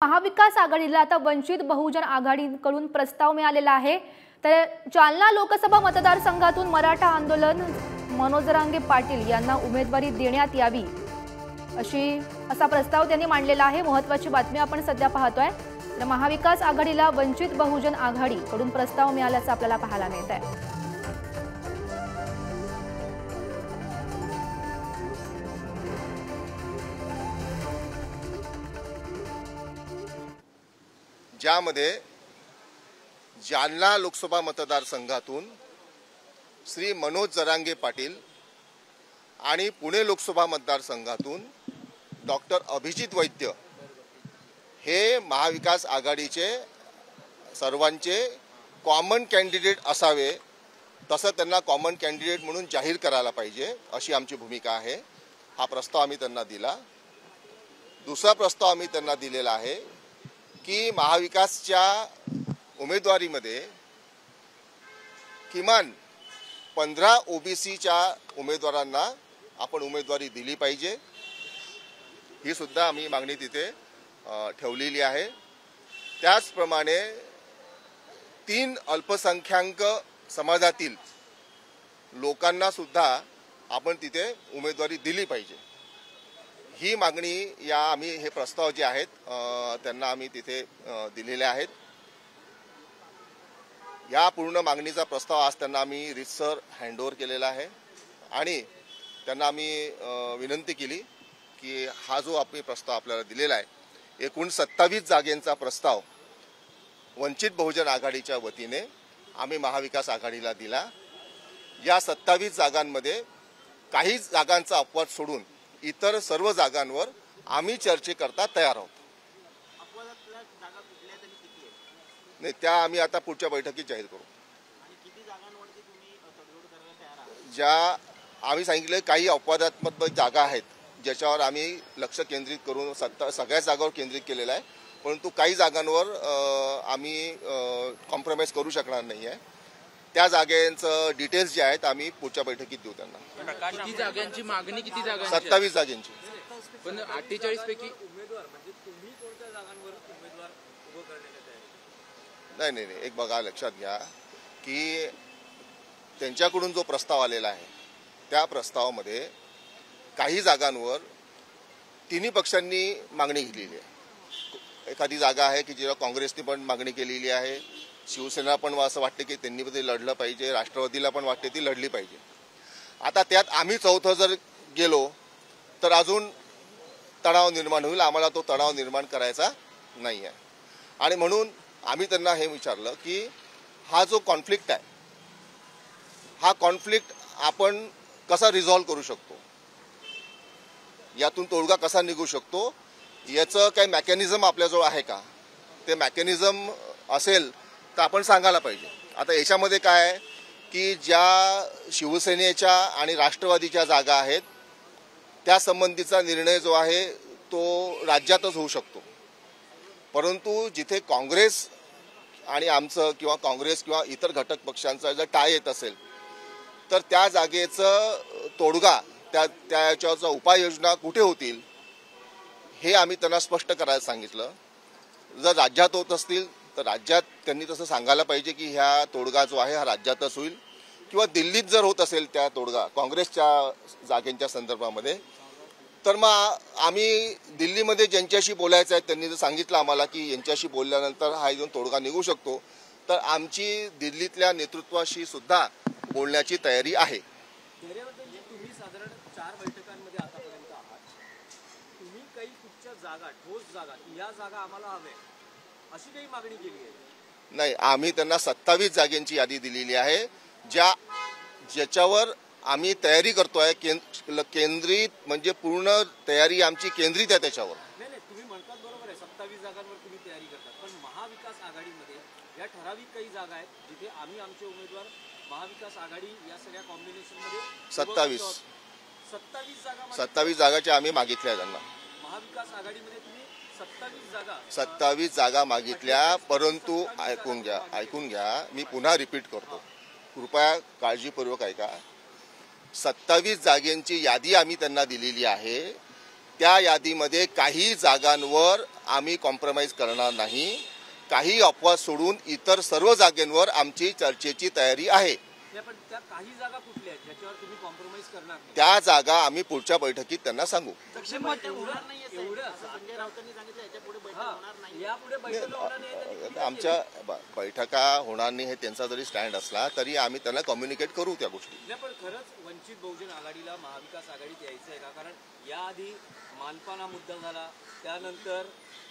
महाविकास आघाडीला आता वंचित बहुजन आघाडीकडून प्रस्ताव मिळालेला आहे। तर जालना लोकसभा मतदारसंघातून मराठा आंदोलन मनोज जरांगे पाटील यांना उमेदवारी देण्यात यावी असा प्रस्ताव त्यांनी मांडलेला आहे। महत्त्वाची बातमी आपण सध्या पाहतोय। तर महाविकास आघाडीला वंचित बहुजन आघाडीकडून प्रस्ताव मिळाल्याचं आपल्याला पाहायला मिळत आहे। ज्यामध्ये जालना लोकसभा मतदारसंघातून श्री मनोज जरांगे पाटील आणि पुणे लोकसभा मतदारसंघातून डॉक्टर अभिजित वैद्य हे महाविकास आघाडीचे सर्वांचे कॉमन कॅन्डिडेट असावे, तसं त्यांना कॉमन कॅन्डिडेट म्हणून जाहीर करायला पाहिजे अशी आमची भूमिका आहे। हा प्रस्ताव आम्ही त्यांना दिला। दुसरा प्रस्ताव आम्ही त्यांना दिलेला आहे की महाविकासच्या उमेदवारीमध्ये किमान 15 ओबीसीच्या उमेदवारांना आपण उमेदवारी दिली पाहिजे। ही सुद्धा आम्ही मागणी तिथे ठेवलेली आहे। त्याचप्रमाणे 3 अल्पसंख्याक समाजातील लोकांना सुद्धा आपण तिथे उमेदवारी दिली पाहिजे। ही मागणी आम्ही हे प्रस्ताव जे आहेत त्यांना आम्ही तिथे दिलेले आहेत। या पूर्ण मागणीचा प्रस्ताव आज त्यांना आम्ही रितसर हँडओव्हर केलेला आहे आणि त्यांना आम्ही विनंती केली की हा जो आपण प्रस्ताव आपल्याला दिलेला आहे, एकूण 27 जागेंचा प्रस्ताव वंचित बहुजन आघाडीच्या वतीने आम्ही महाविकास आघाडीला दिला। या 27 जागांमध्ये काही जागांचा अपवाद सोडून इतर सर्व जागांवर आम्ही चर्चेकरता तयार आहोत। नाही, त्या आम्ही आता पुढच्या बैठकीत जाहीर करू। ज्या आम्ही सांगितले काही अपवादात्मक जागा आहेत ज्याच्यावर आम्ही लक्ष केंद्रित करून सगळ्या जागांवर केंद्रित केलेलं आहे, परंतु काही जागांवर आम्ही कॉम्प्रोमाइज करू शकणार नाही आहे। त्या जागांचं डिटेल्स जे आहेत आम्ही पुढच्या बैठकीत देऊ त्यांना। किती जागांची मागणी, किती जागांची? 27 जागांची। पण 48 पैकी उमेदवार म्हणजे तुम्ही कोणत्या जागांवर उमेदवार उभं करण्यात नाही नाही नाही, एक बघा, लक्षात घ्या की त्यांच्याकडून जो प्रस्ताव आलेला आहे त्या प्रस्तावामध्ये काही जागांवर तिन्ही पक्षांनी मागणी केलेली आहे। एखादी जागा आहे की जेव्हा काँग्रेसने पण मागणी केलेली आहे, शिवसेना पण असं वाटते की त्यांनी ते लढलं पाहिजे, राष्ट्रवादीला पण वाटते ती लढली पाहिजे। आता त्यात आम्ही चौथं जर गेलो तर अजून तणाव निर्माण होईल। आम्हाला तो तणाव निर्माण करायचा नाही आहे आणि म्हणून आम्ही त्यांना हे विचारलं की हा जो कॉन्फ्लिक्ट आहे, हा कॉन्फ्लिक्ट आपण कसा रिझॉल्व्ह करू शकतो, यातून तोडगा कसा निघू शकतो, याचं काही मेकॅनिझम आपल्याजवळ आहे का? ते मेकॅनिझम असेल तर आपण सांगायला पाहिजे। आता याच्यामध्ये काय आहे की ज्या शिवसेनेच्या आणि राष्ट्रवादीच्या जागा आहेत त्या संबंधीचा निर्णय जो आहे तो राज्यातच होऊ शकतो, परंतु जिथे काँग्रेस आणि आमचं किंवा काँग्रेस किंवा इतर घटक पक्षांचा जर टाय येत असेल तर त्या जागेचं तोडगा त्याच्यावरचा उपाययोजना कुठे होतील हे आम्ही त्यांना स्पष्ट करायला सांगितलं। जर राज्यात होत असतील तर राज्यात त्यांनी तसं सांगायला पाहिजे की ह्या तोडगा जो आहे हा राज्यातच होईल, किंवा दिल्लीत जर होत असेल त्या तोडगा काँग्रेसच्या जागेंच्या संदर्भामध्ये तर मग आम्ही दिल्लीमध्ये ज्यांच्याशी बोलायचं आहे त्यांनी जर सांगितलं आम्हाला की यांच्याशी बोलल्यानंतर हा जो तोडगा निघू शकतो तर आमची दिल्लीतल्या नेतृत्वाशी सुद्धा बोलण्याची तयारी आहे। तुम्ही साधारण 4 बैठकांमध्ये आतापर्यंत आहात, तुम्ही काही कुठच्या जागा, ठोस जागा, या जागा आम्हाला हवे अशी काही मागणी केली आहे? नाही, आम्ही त्यांना 27 जागेंची यादी दिलेली आहे ज्याच्यावर आम्ही तयारी करतोय। केंद्रित म्हणजे पूर्ण तयारी आमची केंद्रित आहे त्याच्यावर। नाही नाही, तुम्ही म्हणतात बरोबर आहे, 27 जागांवर तुम्ही तयारी करतात, पण महाविकास आघाडीमध्ये या ठराविक काही जागा आहेत जिथे आम्ही आमचे उमेदवार महाविकास आघाडी या सगळ्या कॉम्बिनेशनमध्ये 27 जागाच्या आम्ही मागितल्या त्यांना। महाविकास आघाडीमध्ये तुम्ही 27 जागा मागितल्या, परंतु ऐकून घ्या, मी पुन्हा रिपीट करतो, कृपया काळजीपूर्वक ऐका। 27 जागेंची यादी आम्ही त्यांना दिलेली आहे। त्या यादीमध्ये काही जागांवर आम्ही कॉम्प्रोमाइज करणार नाही. काही अफवा सोडून इतर सर्व जागांवर आमची चर्चेची तयारी आहे. पण त्या काही जागा कुठल्या आहेत ज्याच्यावर तुम्ही कॉम्प्रोमाइज करणार नाही? त्या जागा आम्ही पुढच्या बैठकीत त्यांना सांगू. आमच्या बैठका होणार नाही हे त्यांचा जरी स्टँड असला तरी आम्ही त्यांना कम्युनिकेट करू त्या गोष्टी. पण खरंच वंचित बहुजन आघाडीला महाविकास आघाडीत यायचं आहे का? कारण याआधी मानपाना मुद्दा झाला, त्यानंतर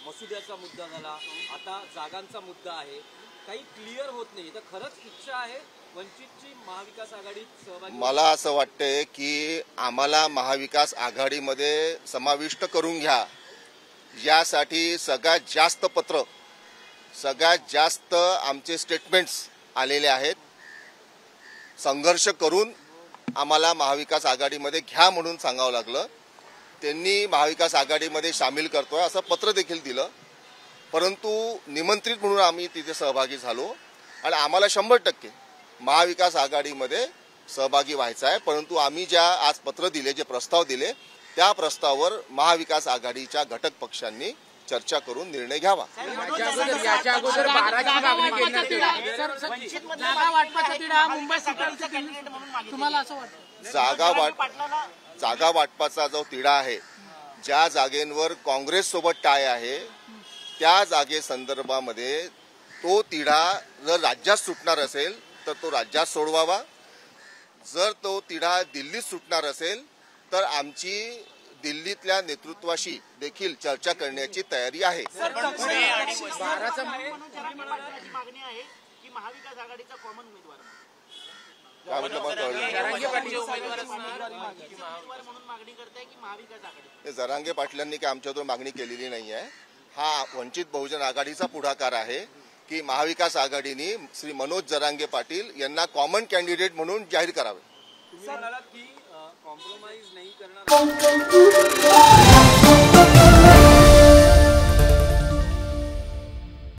मसुद्याचा मुद्दा झाला, आता जागांचा मुद्दा आहे. काही क्लिअर होत नाही. तर खरंच इच्छा आहे वंचितची महाविकास आघाडीत सहभागी? मला असं वाटतंय की आम्हाला महाविकास आघाडीमध्ये समाविष्ट करून घ्या. यासाठी सगळ्यात जास्त पत्र, सगळ्यात जास्त आमचे स्टेटमेंट्स आलेले आहेत. संघर्ष करून आम्हाला महाविकास आघाडीमध्ये घ्या म्हणून सांगावं लागलं. त्यांनी महाविकास आघाडीमध्ये सामील करतोय असं पत्र देखील दिलं. परंतु निमंत्रित म्हणून आम्ही तिथे सहभागी झालो आणि आम्हाला 100% महाविकास आघाडीमध्ये सहभागी व्हायचं आहे. परंतु आम्ही ज्या आज पत्र दिले, जे प्रस्ताव दिले, त्या प्रस्तावावर महाविकास आघाडीच्या घटक पक्षांनी चर्चा करून निर्णय घ्यावा. याच्या अगोदर 12ची मागणी केली. जागा वाटपाचा जो तिढा आहे, ज्या जागेंवर काँग्रेस सोबत टाय आहे, त्या जागे संदर्भामध्ये तो तिढा जर राज्यात सुटणार असेल तर तो राज्यात सोडवावा. जर तो तिढा दिल्लीत सुटणार असेल तर आमची दिल्लीतल्या नेतृत्वाशी देखील चर्चा करण्याची तयारी आहे. काय म्हटलं मग जरांगे पाटलांनी काय आमच्यावर मागणी केलेली नाही आहे. हा वंचित बहुजन आघाडीचा पुढाकार आहे की महाविकास आघाडीने श्री मनोज जरांगे पाटील यांना कॉमन कॅन्डिडेट म्हणून जाहीर करावे. तुम्ही म्हणालात की कॉम्प्रोमाइज नाही करणार.